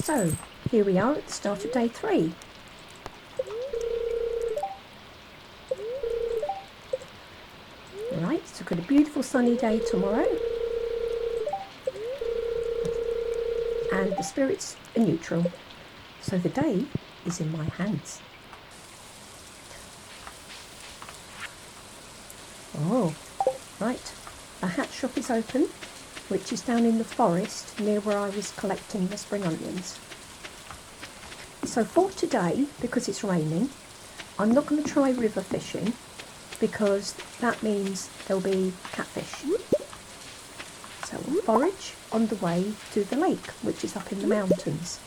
So, here we are at the start of day 3. Right, so we've got a beautiful sunny day tomorrow. And the spirits are neutral. So the day is in my hands. Oh, right. The hat shop is open, which is down in the forest near where I was collecting the spring onions. So for today, because it's raining, I'm not going to try river fishing because that means there'll be catfish. So we'll forage on the way to the lake, which is up in the mountains.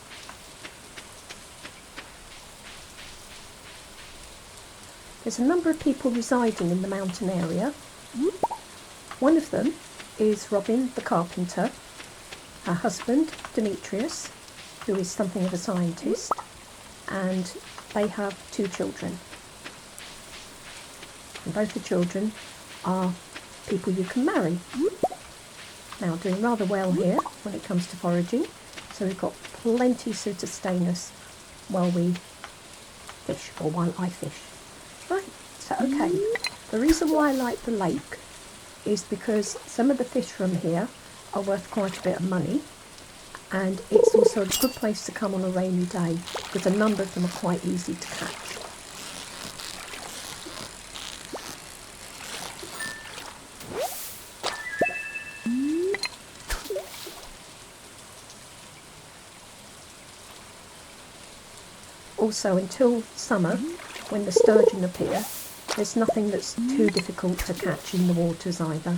There's a number of people residing in the mountain area. One of them is Robin the carpenter, her husband Demetrius, who is something of a scientist, and they have 2 children. And both the children are people you can marry. Now, doing rather well here when it comes to foraging, so we've got plenty to sustain us while we fish, or while I fish. Right, so okay, the reason why I like the lake is because some of the fish from here are worth quite a bit of money, and it's also a good place to come on a rainy day because a number of them are quite easy to catch. Also, until summer, when the sturgeon appear, there's nothing that's too difficult to catch in the waters either.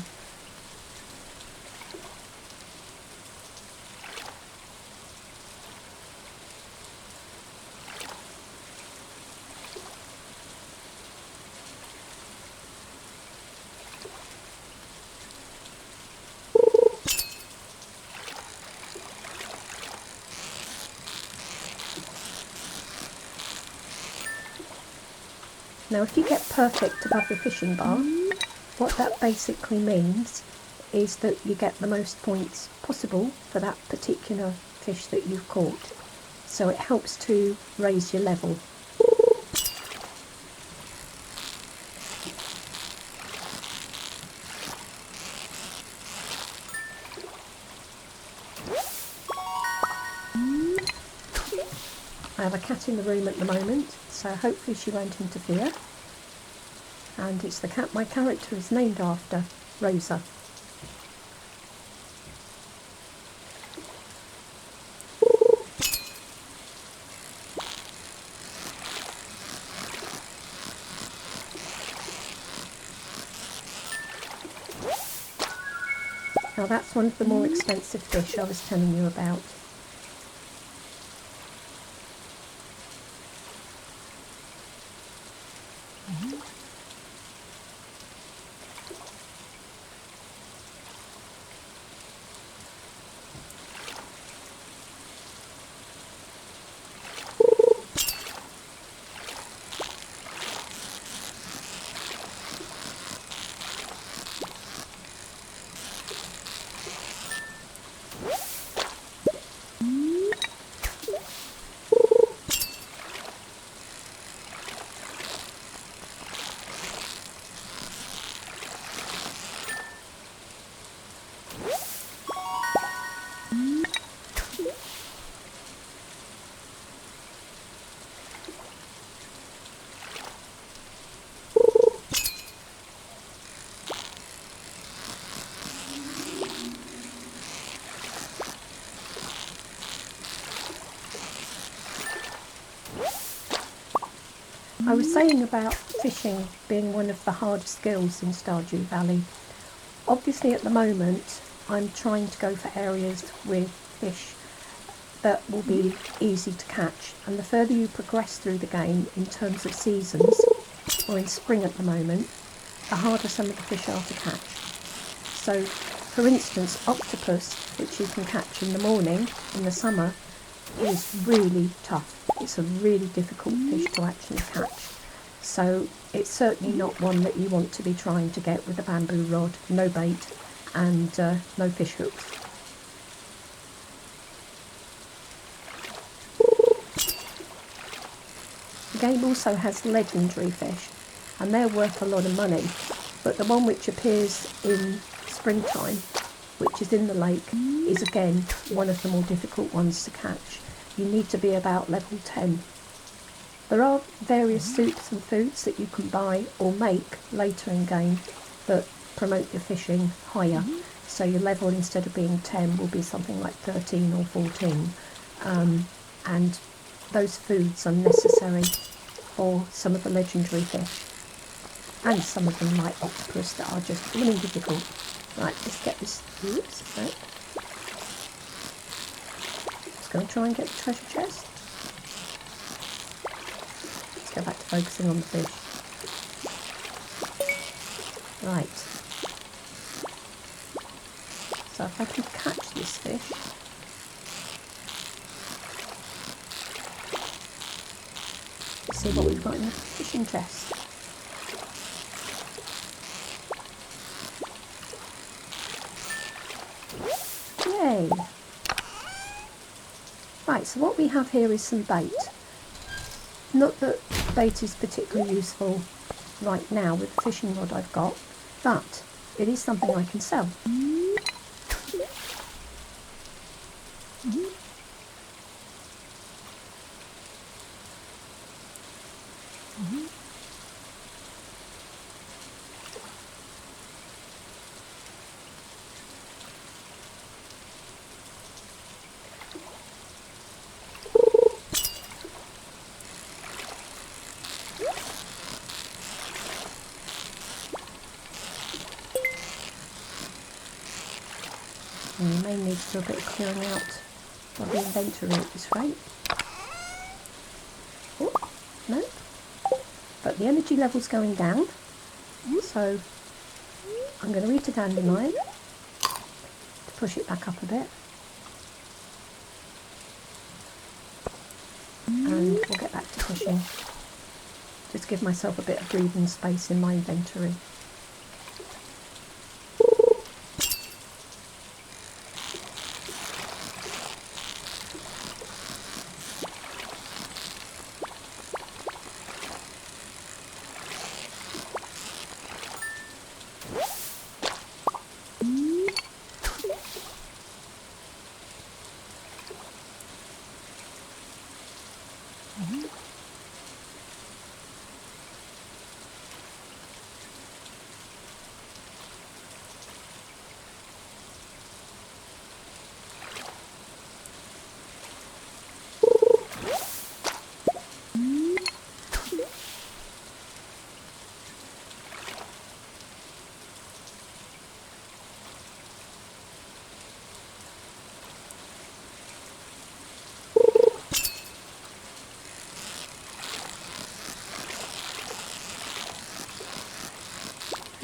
Now, if you get perfect above the fishing bar, what that basically means is that you get the most points possible for that particular fish that you've caught. So it helps to raise your level. I have a cat in the room at the moment, so hopefully she won't interfere. And it's the cat my character is named after, Rosa. Now that's one of the more expensive fish I was telling you about. I was saying about fishing being one of the hardest skills in Stardew Valley. Obviously at the moment I'm trying to go for areas with fish that will be easy to catch, and the further you progress through the game in terms of seasons, or in spring at the moment, the harder some of the fish are to catch. So for instance, octopus, which you can catch in the morning in the summer, is really tough. It's a really difficult fish to actually catch. So it's certainly not one that you want to be trying to get with a bamboo rod, no bait and no fish hooks. game also has legendary fish, and they're worth a lot of money, but the one which appears in springtime, which is in the lake, is again one of the more difficult ones to catch. You need to be about level 10. There are various soups and foods that you can buy or make later in game that promote your fishing higher. So your level, instead of being 10, will be something like 13 or 14. And those foods are necessary for some of the legendary fish. And some of them, like octopus, that are just really difficult. Right, let's get this. Oops, no. Just going to try and get the treasure chest. Let's go back to focusing on the fish. Right. So if I can catch this fish, let's see what we've got in the fishing chest. Yay! Right, so what we have here is some bait. Not that bait is particularly useful right now with the fishing rod I've got, but it is something I can sell. And you may need to do a bit of clearing out of the inventory at this rate. Oh, no. But the energy level's going down, so I'm going to read to dandelion to push it back up a bit. And we'll get back to fishing. Just give myself a bit of breathing space in my inventory.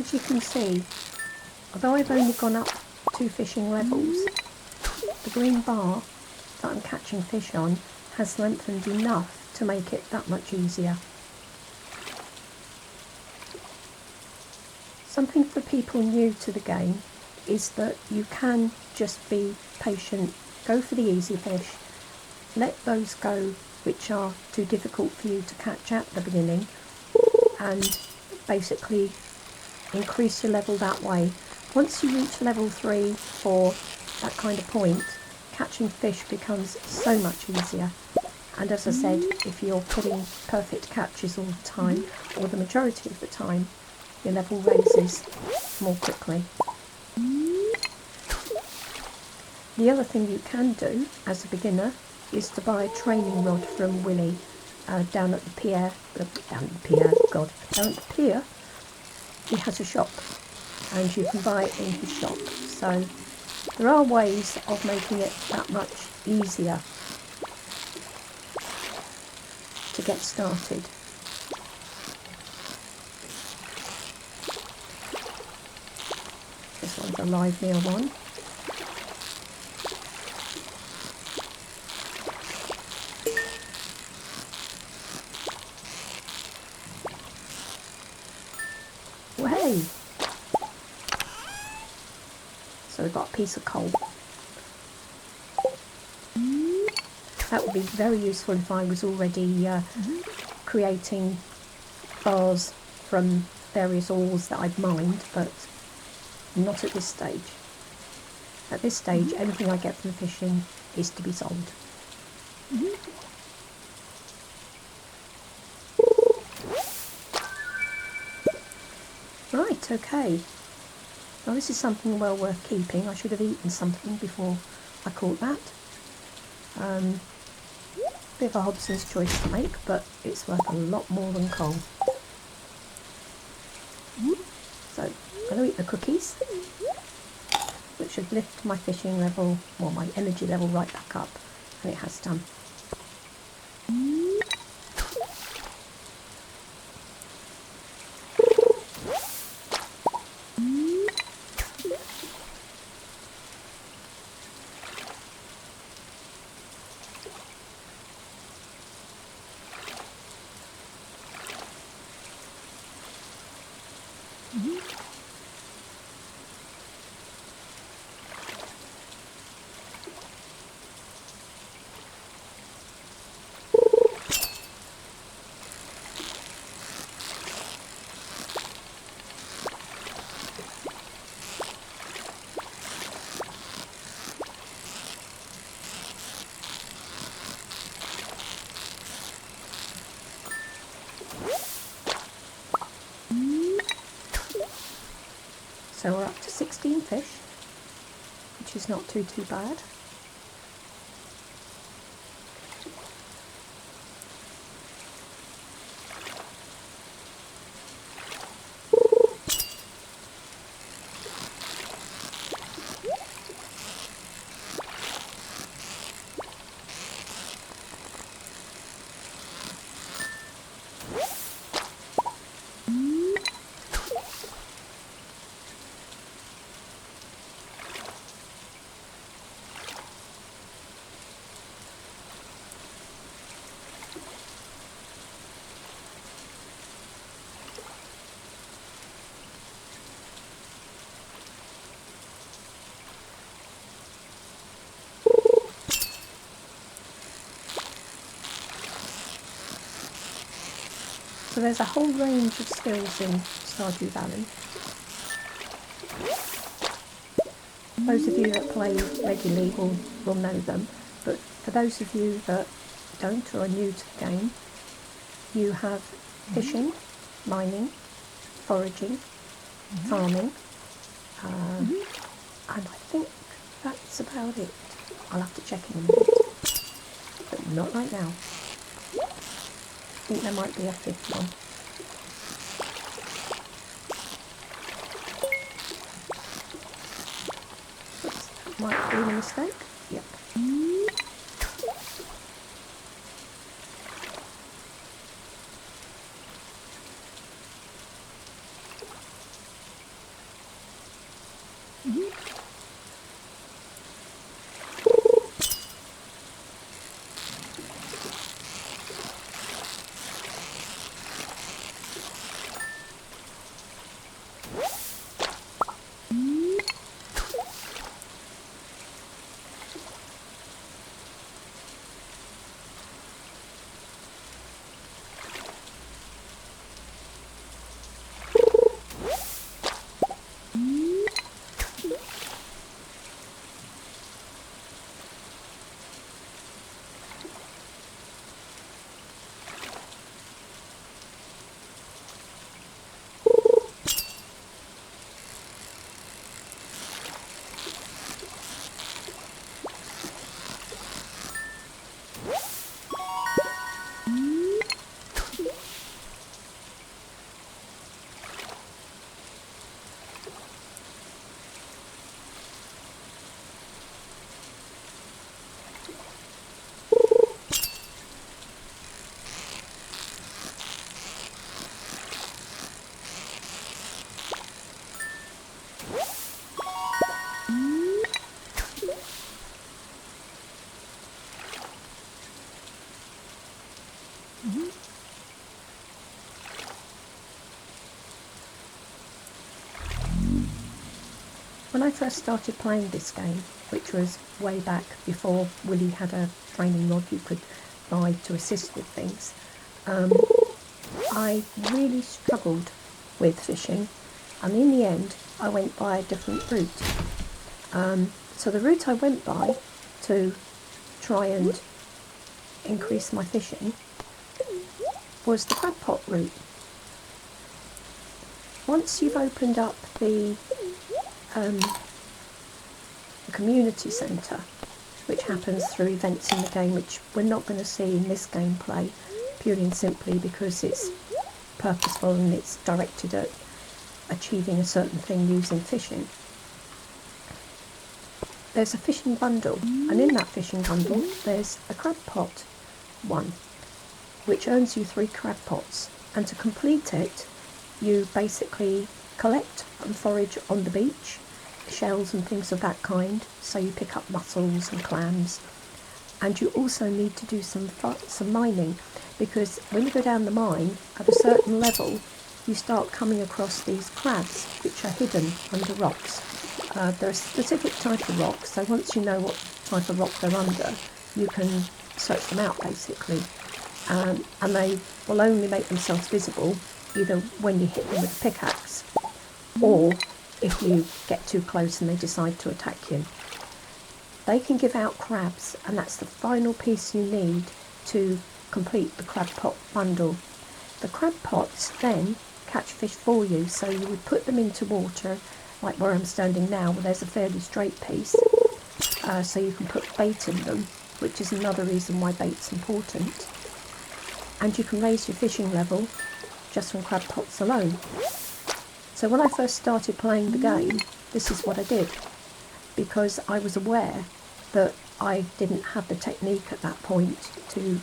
As you can see, although I've only gone up 2 fishing levels, the green bar that I'm catching fish on has lengthened enough to make it that much easier. Something for people new to the game is that you can just be patient, go for the easy fish, let those go which are too difficult for you to catch at the beginning, and basically increase your level that way. Once you reach level 3 or that kind of point, catching fish becomes so much easier. And as I said, if you're putting perfect catches all the time, or the majority of the time, your level raises more quickly. The other thing you can do as a beginner is to buy a training rod from Willie down at the pier. Down at the pier. He has a shop, and you can buy it in his shop. So there are ways of making it that much easier to get started. This one's a live meal one. Hey! So we've got a piece of coal. That would be very useful if I was already creating bars from various ores that I've mined, but not at this stage. At this stage, anything I get from fishing is to be sold. Right, okay. Now this is something well worth keeping. I should have eaten something before I caught that. Bit of a Hobson's choice to make, but it's worth a lot more than coal. So I'm going to eat the cookies, which should lift my fishing level, or my energy level, right back up, and it has done. So we're up to 16 fish, which is not too bad. So there's a whole range of skills in Stardew Valley. Those of you that play regularly will know them, but for those of you that don't or are new to the game, you have fishing, mining, foraging, farming, and I think that's about it. I'll have to check in a minute, but not right now. I think there might be a fifth one. Oops, that might have been a mistake. Yep. When I first started playing this game, which was way back before Willie had a training rod you could buy to assist with things, I really struggled with fishing, and in the end I went by a different route. So the route I went by to try and increase my fishing was the crab pot route. Once you've opened up the community centre, which happens through events in the game which we're not going to see in this gameplay, purely and simply because it's purposeful and it's directed at achieving a certain thing using fishing. There's a fishing bundle, and in that fishing bundle there's a crab pot one, which earns you 3 crab pots, and to complete it you basically collect and forage on the beach, shells and things of that kind, so you pick up mussels and clams, and you also need to do some mining, because when you go down the mine at a certain level you start coming across these crabs which are hidden under rocks. They're a specific type of rock, so once you know what type of rock they're under you can search them out basically, and they will only make themselves visible either when you hit them with a pickaxe or if you get too close and they decide to attack you. They can give out crabs, and that's the final piece you need to complete the crab pot bundle. The crab pots then catch fish for you, so you would put them into water, like where I'm standing now, where there's a fairly straight piece, so you can put bait in them, which is another reason why bait's important. And you can raise your fishing level just from crab pots alone. So when I first started playing the game, this is what I did, because I was aware that I didn't have the technique at that point to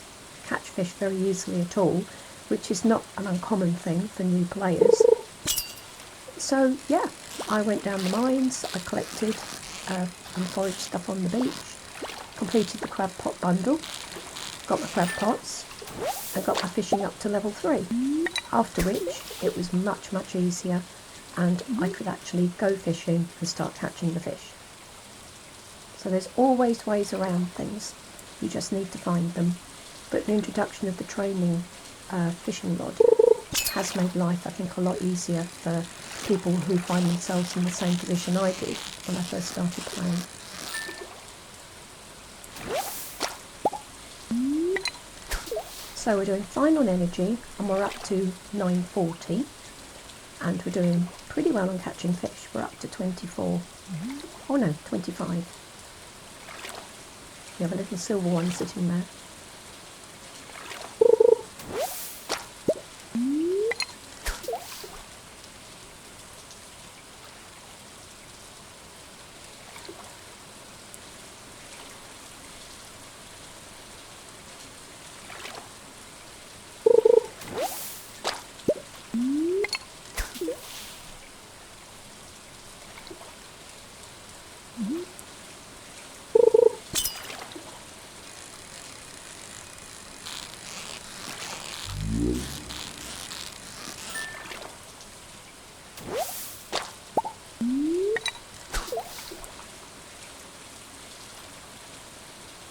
catch fish very easily at all, which is not an uncommon thing for new players. So yeah, I went down the mines, I collected and foraged stuff on the beach, completed the crab pot bundle, got my crab pots, and got my fishing up to level 3, after which it was much easier and I could actually go fishing and start catching the fish. So there's always ways around things, you just need to find them. But the introduction of the training fishing rod has made life, I think, a lot easier for people who find themselves in the same position I did when I first started playing. So we're doing fine on energy, and we're up to 940, and we're doing pretty well on catching fish. We're up to 24. Oh no, 25. We have a little silver one sitting there.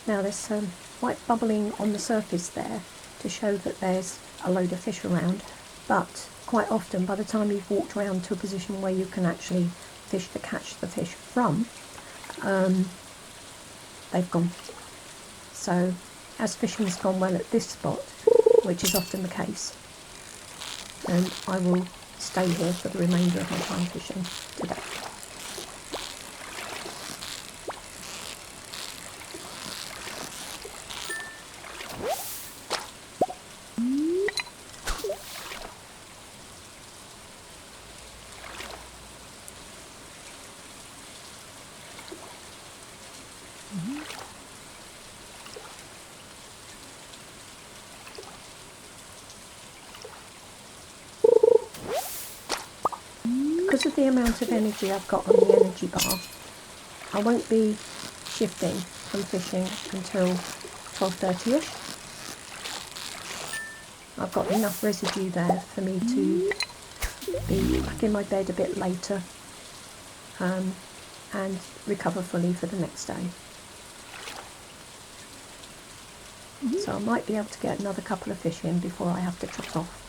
Now there's some white bubbling on the surface there to show that there's a load of fish around, but quite often by the time you've walked around to a position where you can actually fish to catch the fish from, they've gone. So as fishing's gone well at this spot, which is often the case, and I will stay here for the remainder of my time fishing today. Because of the amount of energy I've got on the energy bar, I won't be shifting from fishing until 12:30ish. I've got enough residue there for me to be back in my bed a bit later and recover fully for the next day. So I might be able to get another couple of fish in before I have to trot off.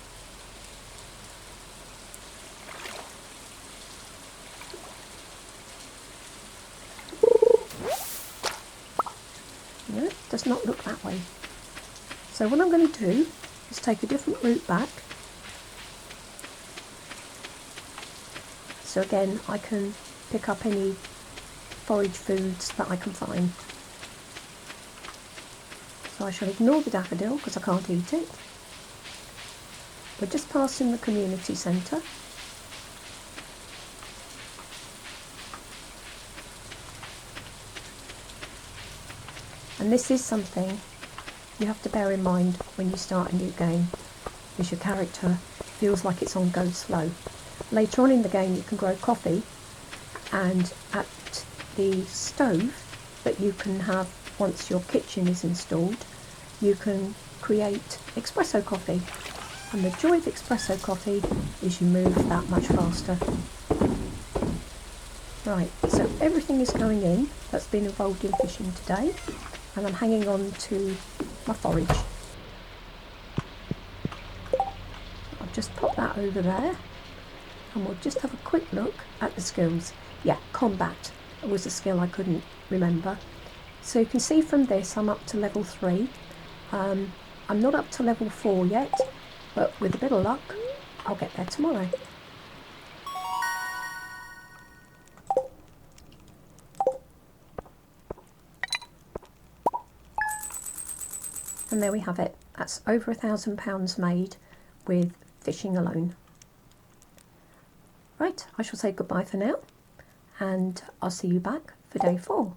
No, it does not look that way. So what I'm going to do is take a different route back. So again, I can pick up any forage foods that I can find. So I shall ignore the daffodil because I can't eat it. We're just passing the community centre. And this is something you have to bear in mind when you start a new game, is your character feels like it's on go slow. Later on in the game you can grow coffee, and at the stove that you can have once your kitchen is installed, you can create espresso coffee. And the joy of espresso coffee is you move that much faster. Right, so everything is going in that's been involved in fishing today, and I'm hanging on to my forage. I'll just pop that over there, and we'll just have a quick look at the skills. Yeah, combat was a skill I couldn't remember. So you can see from this I'm up to level 3. I'm not up to level 4 yet, but with a bit of luck I'll get there tomorrow. And there we have it. That's over £1,000 made with fishing alone. Right, I shall say goodbye for now, and I'll see you back for day 4.